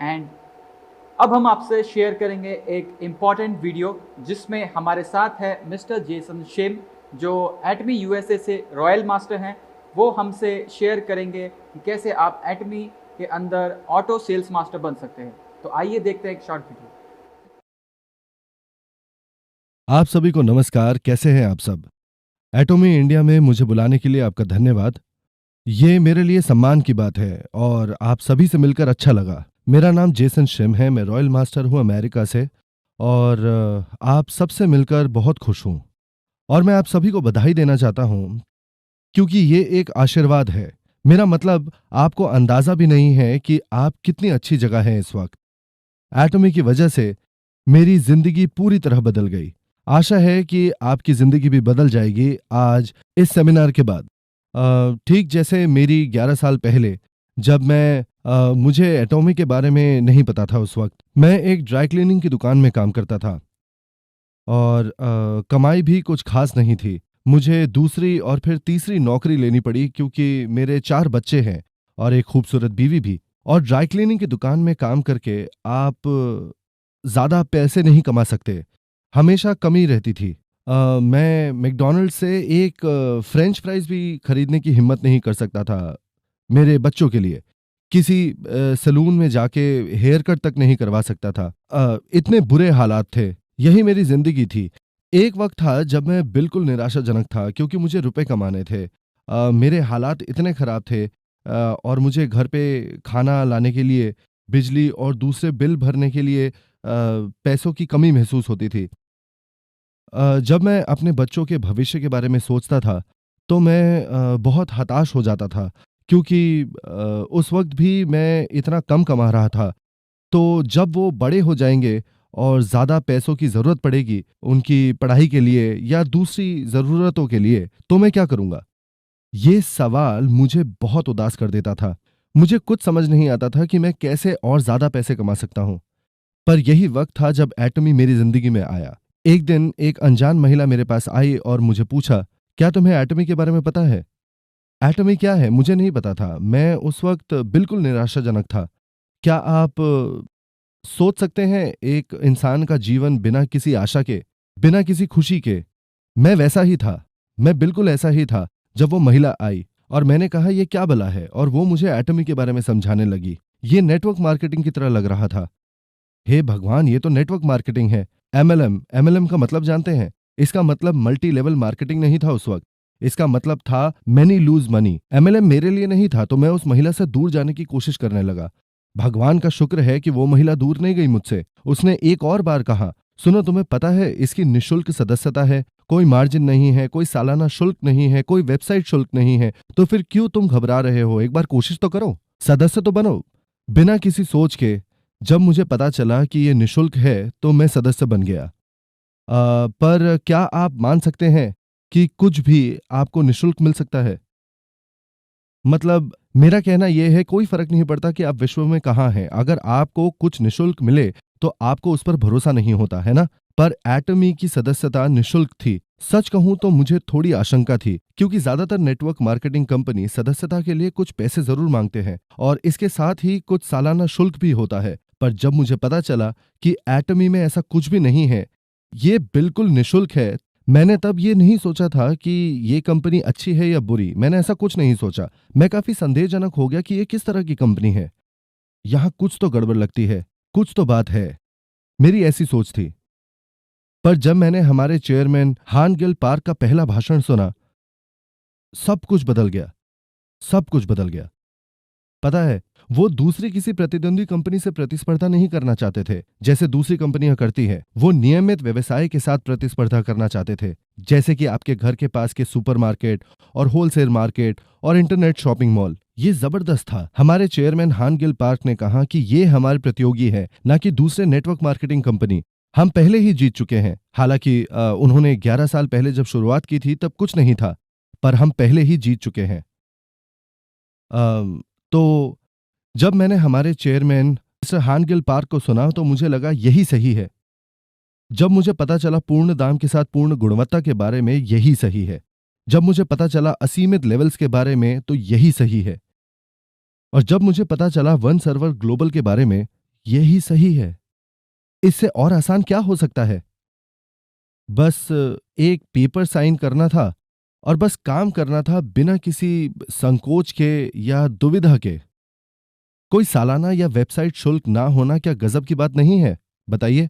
And अब हम आपसे शेयर करेंगे एक इम्पॉर्टेंट वीडियो जिसमें हमारे साथ है मिस्टर जेसन शिम जो एटमी यूएसए से रॉयल मास्टर हैं। वो हमसे शेयर करेंगे कि कैसे आप एटमी के अंदर ऑटो सेल्स मास्टर बन सकते हैं। तो आइए देखते हैं एक शॉर्ट वीडियो। आप सभी को नमस्कार। कैसे हैं आप सब? एटोमी इंडिया में मुझे बुलाने के लिए आपका धन्यवाद। ये मेरे लिए सम्मान की बात है और आप सभी से मिलकर अच्छा लगा। मेरा नाम जेसन शिम है, मैं रॉयल मास्टर हूँ अमेरिका से और आप सबसे मिलकर बहुत खुश हूँ। और मैं आप सभी को बधाई देना चाहता हूँ क्योंकि ये एक आशीर्वाद है। मेरा मतलब आपको अंदाजा भी नहीं है कि आप कितनी अच्छी जगह हैं इस वक्त। एटॉमी की वजह से मेरी जिंदगी पूरी तरह बदल गई। आशा है कि आपकी जिंदगी भी बदल जाएगी आज इस सेमिनार के बाद। ठीक जैसे मेरी 11 साल पहले जब मुझे एटॉमी के बारे में नहीं पता था, उस वक्त मैं एक ड्राई क्लीनिंग की दुकान में काम करता था और कमाई भी कुछ खास नहीं थी। मुझे दूसरी और फिर तीसरी नौकरी लेनी पड़ी क्योंकि मेरे 4 बच्चे हैं और एक खूबसूरत बीवी भी। और ड्राई क्लीनिंग की दुकान में काम करके आप ज़्यादा पैसे नहीं कमा सकते, हमेशा कमी रहती थी। मैं मैकडॉनल्ड से एक फ्रेंच फ्राइज़ भी खरीदने की हिम्मत नहीं कर सकता था मेरे बच्चों के लिए। किसी सैलून में जाके हेयर कट तक नहीं करवा सकता था। इतने बुरे हालात थे। यही मेरी ज़िंदगी थी। एक वक़्त था जब मैं बिल्कुल निराशाजनक था क्योंकि मुझे रुपए कमाने थे। मेरे हालात इतने ख़राब थे और मुझे घर पे खाना लाने के लिए, बिजली और दूसरे बिल भरने के लिए पैसों की कमी महसूस होती थी। जब मैं अपने बच्चों के भविष्य के बारे में सोचता था, तो मैं बहुत हताश हो जाता था क्योंकि उस वक़्त भी मैं इतना कम कमा रहा था। तो जब वो बड़े हो जाएँगे और ज़्यादा पैसों की ज़रूरत पड़ेगी, उनकी पढ़ाई के लिए या दूसरी ज़रूरतों के लिए, तो मैं क्या करूँगा? ये सवाल मुझे बहुत उदास कर देता था। मुझे कुछ समझ नहीं आता था कि मैं कैसे और ज़्यादा पैसे कमा सकता हूँ। पर यही वक्त था जब एटॉमी मेरी जिंदगी में आया। एक दिन एक अनजान महिला मेरे पास आई और मुझे पूछा, क्या तुम्हें एटॉमी के बारे में पता है? एटॉमी क्या है? मुझे नहीं पता था। मैं उस वक्त बिल्कुल निराशाजनक था। क्या आप सोच सकते हैं एक इंसान का जीवन बिना किसी आशा के, बिना किसी खुशी के? मैं वैसा ही था। मैं बिल्कुल ऐसा ही था जब वो महिला आई और मैंने कहा ये क्या भला है, और वो मुझे एटॉमी के बारे में समझाने लगी। ये नेटवर्क मार्केटिंग की तरह लग रहा था। हे भगवान, ये तो नेटवर्क मार्केटिंग है। एमएलएम, एमएलएम का मतलब जानते हैं? इसका मतलब मल्टी लेवल मार्केटिंग नहीं था उस वक्त। इसका मतलब था मैनी लूज मनी। एमएलएम मेरे लिए नहीं था, तो मैं उस महिला से दूर जाने की कोशिश करने लगा। भगवान का शुक्र है कि वो महिला दूर नहीं गई मुझसे। उसने एक और बार कहा, सुनो, तुम्हें पता है इसकी निशुल्क सदस्यता है, कोई मार्जिन नहीं है, कोई सालाना शुल्क नहीं है, कोई वेबसाइट शुल्क नहीं है, तो फिर क्यों तुम घबरा रहे हो? एक बार कोशिश तो करो, सदस्य तो बनो। बिना किसी सोच के जब मुझे पता चला कि ये निशुल्क है, तो मैं सदस्य बन गया। पर क्या आप मान सकते हैं कि कुछ भी आपको निशुल्क मिल सकता है? मतलब मेरा कहना यह है, कोई फर्क नहीं पड़ता कि आप विश्व में कहाँ हैं। अगर आपको कुछ निशुल्क मिले तो आपको उस पर भरोसा नहीं होता, है ना? पर एटॉमी की सदस्यता निशुल्क थी। सच कहूं तो मुझे थोड़ी आशंका थी क्योंकि ज्यादातर नेटवर्क मार्केटिंग कंपनी सदस्यता के लिए कुछ पैसे जरूर मांगते हैं और इसके साथ ही कुछ सालाना शुल्क भी होता है। पर जब मुझे पता चला कि एटॉमी में ऐसा कुछ भी नहीं है, ये बिल्कुल निशुल्क है, मैंने तब ये नहीं सोचा था कि ये कंपनी अच्छी है या बुरी। मैंने ऐसा कुछ नहीं सोचा। मैं काफी संदेहजनक हो गया कि ये किस तरह की कंपनी है। यहाँ कुछ तो गड़बड़ लगती है, कुछ तो बात है। मेरी ऐसी सोच थी। पर जब मैंने हमारे चेयरमैन हान गिल पार्क का पहला भाषण सुना, सब कुछ बदल गया। सब कुछ बदल गया। पता है, वो दूसरी किसी प्रतिद्वंदी कंपनी से प्रतिस्पर्धा नहीं करना चाहते थे जैसे दूसरी कंपनियां करती हैं। वो नियमित व्यवसाय के साथ प्रतिस्पर्धा करना चाहते थे, जैसे कि आपके घर के पास के सुपरमार्केट और होलसेल मार्केट और इंटरनेट शॉपिंग मॉल। ये जबरदस्त था। हमारे चेयरमैन हान गिल पार्क ने कहा कि ये हमारे प्रतियोगी है, ना कि दूसरे नेटवर्क मार्केटिंग कंपनी। हम पहले ही जीत चुके हैं। हालांकि उन्होंने 11 साल पहले जब शुरुआत की थी तब कुछ नहीं था, पर हम पहले ही जीत चुके हैं। तो जब मैंने हमारे चेयरमैन मिस्टर हानगिल पार्क को सुना तो मुझे लगा यही सही है। जब मुझे पता चला पूर्ण दाम के साथ पूर्ण गुणवत्ता के बारे में, यही सही है। जब मुझे पता चला असीमित लेवल्स के बारे में, तो यही सही है। और जब मुझे पता चला वन सर्वर ग्लोबल के बारे में, यही सही है। इससे और आसान क्या हो सकता है? बस एक पेपर साइन करना था और बस काम करना था बिना किसी संकोच के या दुविधा के। कोई सालाना या वेबसाइट शुल्क ना होना क्या गजब की बात नहीं है? बताइए।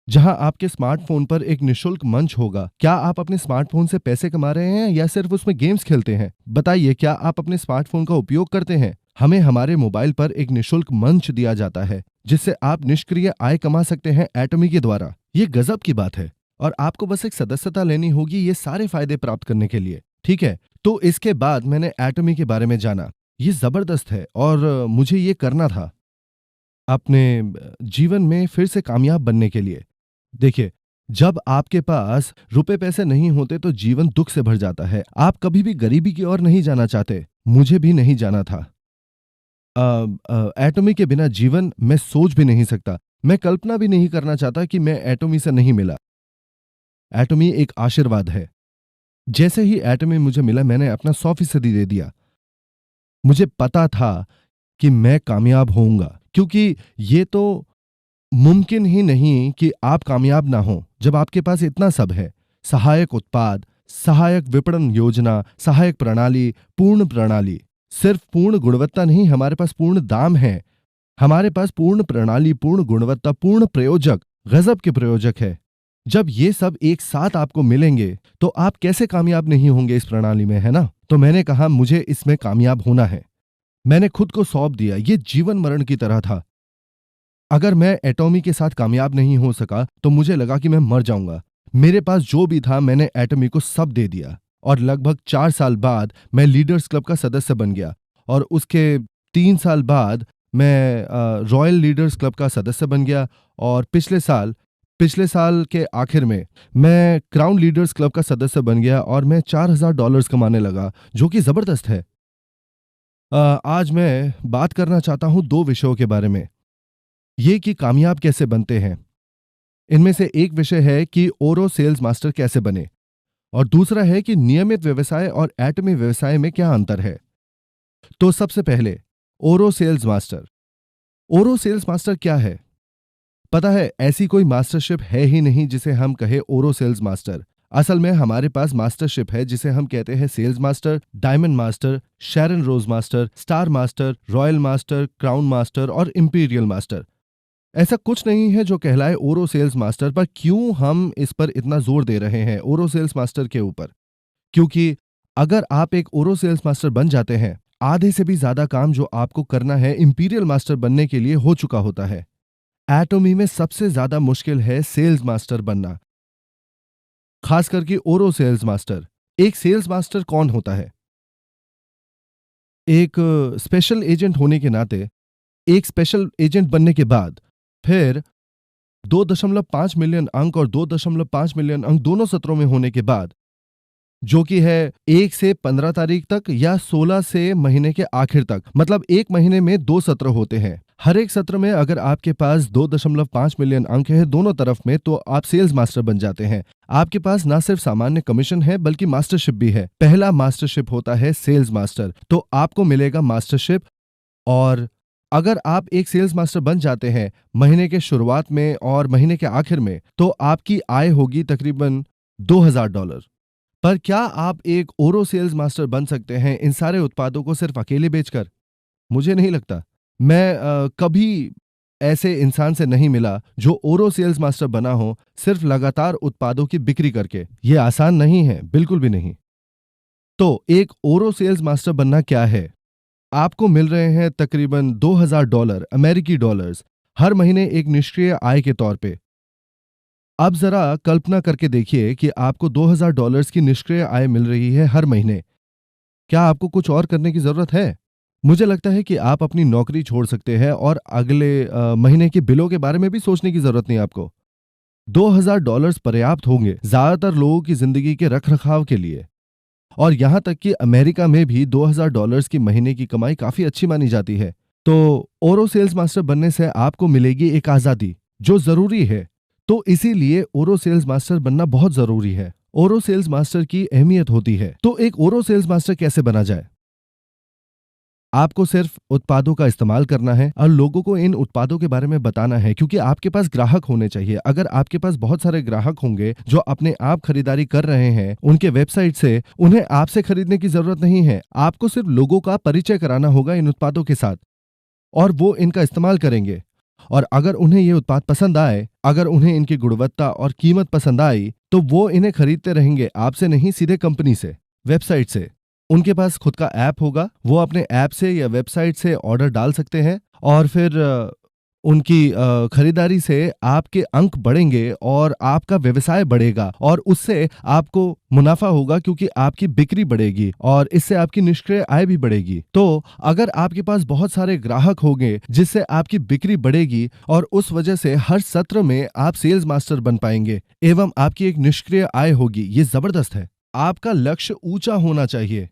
जहां आपके स्मार्टफोन पर एक निशुल्क मंच होगा, क्या आप अपने स्मार्टफोन से पैसे कमा रहे हैं या सिर्फ उसमें गेम्स खेलते हैं? बताइए, क्या आप अपने स्मार्टफोन का उपयोग करते हैं? हमें हमारे मोबाइल पर एक निशुल्क मंच दिया जाता है जिससे आप निष्क्रिय आय कमा सकते हैं एटॉमी के द्वारा। ये गजब की बात है और आपको बस एक सदस्यता लेनी होगी ये सारे फायदे प्राप्त करने के लिए। ठीक है, तो इसके बाद मैंने एटॉमी के बारे में जाना। ये जबरदस्त है और मुझे ये करना था अपने जीवन में फिर से कामयाब बनने के लिए। देखिए, जब आपके पास रुपए पैसे नहीं होते तो जीवन दुख से भर जाता है। आप कभी भी गरीबी की ओर नहीं जाना चाहते। मुझे भी नहीं जाना था। एटॉमी के बिना जीवन मैं सोच भी नहीं सकता। मैं कल्पना भी नहीं करना चाहता कि मैं एटॉमी से नहीं मिला। एटॉमी एक आशीर्वाद है। जैसे ही एटॉमी मुझे मिला मैंने अपना 100% दे दिया। मुझे पता था कि मैं कामयाब होऊंगा क्योंकि ये तो मुमकिन ही नहीं कि आप कामयाब ना हो जब आपके पास इतना सब है। सहायक उत्पाद, सहायक विपणन योजना, सहायक प्रणाली, पूर्ण प्रणाली। सिर्फ पूर्ण गुणवत्ता नहीं, हमारे पास पूर्ण दाम है। हमारे पास पूर्ण प्रणाली, पूर्ण गुणवत्ता, पूर्ण प्रयोजक, गजब के प्रयोजक है। जब ये सब एक साथ आपको मिलेंगे तो आप कैसे कामयाब नहीं होंगे इस प्रणाली में, है ना? तो मैंने कहा मुझे इसमें कामयाब होना है। मैंने खुद को सौंप दिया। ये जीवन मरण की तरह था। अगर मैं एटॉमी के साथ कामयाब नहीं हो सका तो मुझे लगा कि मैं मर जाऊंगा। मेरे पास जो भी था मैंने एटॉमी को सब दे दिया और लगभग 4 साल बाद मैं लीडर्स क्लब का सदस्य बन गया और उसके 3 साल बाद मैं रॉयल लीडर्स क्लब का सदस्य बन गया और पिछले साल के आखिर में मैं क्राउन लीडर्स क्लब का सदस्य बन गया और मैं $4000 कमाने लगा, जो कि जबरदस्त है। आज मैं बात करना चाहता हूं 2 विषयों के बारे में। ये कि कामयाब कैसे बनते हैं। इनमें से एक विषय है कि ओरो सेल्स मास्टर कैसे बने और दूसरा है कि नियमित व्यवसाय और एटॉमी व्यवसाय में क्या अंतर है। तो सबसे पहले ओरो सेल्स मास्टर। ओरो सेल्स मास्टर क्या है? पता है, ऐसी कोई मास्टरशिप है ही नहीं जिसे हम कहे ओरो सेल्स मास्टर। असल में हमारे पास मास्टरशिप है जिसे हम कहते हैं sales master, diamond master, Sharon rose master, star master, royal master, crown master और इंपीरियल मास्टर। ऐसा कुछ नहीं है जो कहलाए ओरो सेल्स मास्टर, पर क्यों हम इस पर इतना जोर दे रहे हैं ओरो सेल्स मास्टर के ऊपर? क्योंकि अगर आप एक ओरो सेल्स मास्टर बन जाते हैं, आधे से भी ज्यादा काम जो आपको करना है इंपीरियल मास्टर बनने के लिए हो चुका होता है। एटॉमी में सबसे ज्यादा मुश्किल है सेल्स मास्टर बनना, खास करके ओरो सेल्स मास्टर। एक सेल्स मास्टर कौन होता है? एक स्पेशल एजेंट होने के नाते, एक स्पेशल एजेंट बनने के बाद फिर 2.5 मिलियन अंक और 2.5 मिलियन अंक दोनों सत्रों में होने के बाद, जो कि है 1 से 15 तारीख तक या 16 से महीने के आखिर तक, मतलब एक महीने में 2 सत्र होते हैं। हर एक सत्र में अगर आपके पास 2.5 मिलियन अंक है दोनों तरफ में तो आप सेल्स मास्टर बन जाते हैं। आपके पास ना सिर्फ सामान्य कमीशन है बल्कि मास्टरशिप भी है। पहला मास्टरशिप होता है सेल्स मास्टर, तो आपको मिलेगा मास्टरशिप। और अगर आप एक सेल्स मास्टर बन जाते हैं महीने के शुरुआत में और महीने के आखिर में, तो आपकी आय होगी तकरीबन $2000। पर क्या आप एक ओरो सेल्स मास्टर बन सकते हैं इन सारे उत्पादों को सिर्फ अकेले बेचकर? मुझे नहीं लगता। मैं कभी ऐसे इंसान से नहीं मिला जो ओरो सेल्स मास्टर बना हो सिर्फ लगातार उत्पादों की बिक्री करके। यह आसान नहीं है, बिल्कुल भी नहीं। तो एक ओरो सेल्स मास्टर बनना क्या है? आपको मिल रहे हैं तकरीबन $2000 अमेरिकी डॉलर्स हर महीने एक निष्क्रिय आय के तौर पे। अब जरा कल्पना करके देखिए कि आपको $2000 की निष्क्रिय आय मिल रही है हर महीने। क्या आपको कुछ और करने की जरूरत है? मुझे लगता है कि आप अपनी नौकरी छोड़ सकते हैं और अगले महीने के बिलों के बारे में भी सोचने की जरूरत नहीं आपको। $2000 पर्याप्त होंगे ज्यादातर लोगों की जिंदगी के रखरखाव के लिए। और यहां तक कि अमेरिका में भी $2000 की महीने की कमाई काफी अच्छी मानी जाती है। तो ओरो सेल्स मास्टर बनने से आपको मिलेगी एक आजादी जो जरूरी है। तो इसीलिए ओरो सेल्स मास्टर बनना बहुत जरूरी है। ओरो सेल्स मास्टर की अहमियत होती है। तो एक ओरो सेल्स मास्टर कैसे बना जाए? आपको सिर्फ उत्पादों का इस्तेमाल करना है और लोगों को इन उत्पादों के बारे में बताना है, क्योंकि आपके पास ग्राहक होने चाहिए। अगर आपके पास बहुत सारे ग्राहक होंगे जो अपने आप खरीदारी कर रहे हैं उनके वेबसाइट से, उन्हें आपसे खरीदने की जरूरत नहीं है। आपको सिर्फ लोगों का परिचय कराना होगा इन उत्पादों के साथ और वो इनका इस्तेमाल करेंगे। और अगर उन्हें ये उत्पाद पसंद आए, अगर उन्हें इनकी गुणवत्ता और कीमत पसंद आई, तो वो इन्हें खरीदते रहेंगे, आपसे नहीं, सीधे कंपनी से, वेबसाइट से। उनके पास खुद का ऐप होगा, वो अपने ऐप से या वेबसाइट से ऑर्डर डाल सकते हैं और फिर उनकी खरीदारी से आपके अंक बढ़ेंगे और आपका व्यवसाय बढ़ेगा और उससे आपको मुनाफा होगा, क्योंकि आपकी बिक्री बढ़ेगी और इससे आपकी निष्क्रिय आय भी बढ़ेगी। तो अगर आपके पास बहुत सारे ग्राहक होंगे जिससे आपकी बिक्री बढ़ेगी और उस वजह से हर सत्र में आप सेल्स मास्टर बन पाएंगे एवं आपकी एक निष्क्रिय आय होगी, ये जबरदस्त है। आपका लक्ष्य ऊंचा होना चाहिए।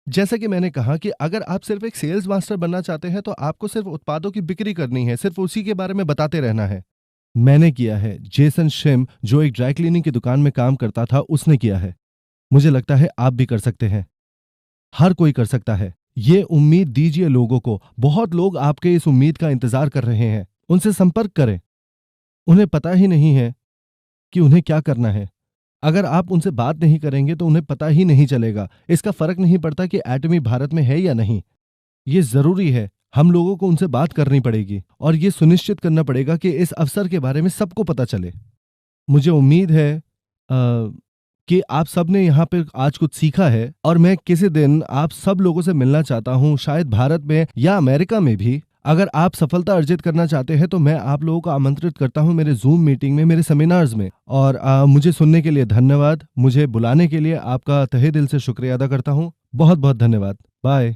जैसा कि मैंने कहा कि अगर आप सिर्फ एक सेल्स मास्टर बनना चाहते हैं तो आपको सिर्फ उत्पादों की बिक्री करनी है, सिर्फ उसी के बारे में बताते रहना है। मैंने किया है, जेसन शिम जो एक ड्राई क्लीनिंग की दुकान में काम करता था उसने किया है। मुझे लगता है आप भी कर सकते हैं, हर कोई कर सकता है। ये उम्मीद दीजिए लोगों को। बहुत लोग आपके इस उम्मीद का इंतजार कर रहे हैं, उनसे संपर्क करें। उन्हें पता ही नहीं है कि उन्हें क्या करना है। अगर आप उनसे बात नहीं करेंगे तो उन्हें पता ही नहीं चलेगा। इसका फर्क नहीं पड़ता कि एटमी भारत में है या नहीं, ये जरूरी है। हम लोगों को उनसे बात करनी पड़ेगी और ये सुनिश्चित करना पड़ेगा कि इस अवसर के बारे में सबको पता चले। मुझे उम्मीद है कि आप सब ने यहाँ पे आज कुछ सीखा है और मैं किसी दिन आप सब लोगों से मिलना चाहता हूँ, शायद भारत में या अमेरिका में भी। अगर आप सफलता अर्जित करना चाहते हैं तो मैं आप लोगों को आमंत्रित करता हूं मेरे जूम मीटिंग में, मेरे सेमिनार्स में। और मुझे सुनने के लिए धन्यवाद। मुझे बुलाने के लिए आपका तहे दिल से शुक्रिया अदा करता हूं। बहुत बहुत धन्यवाद। बाय।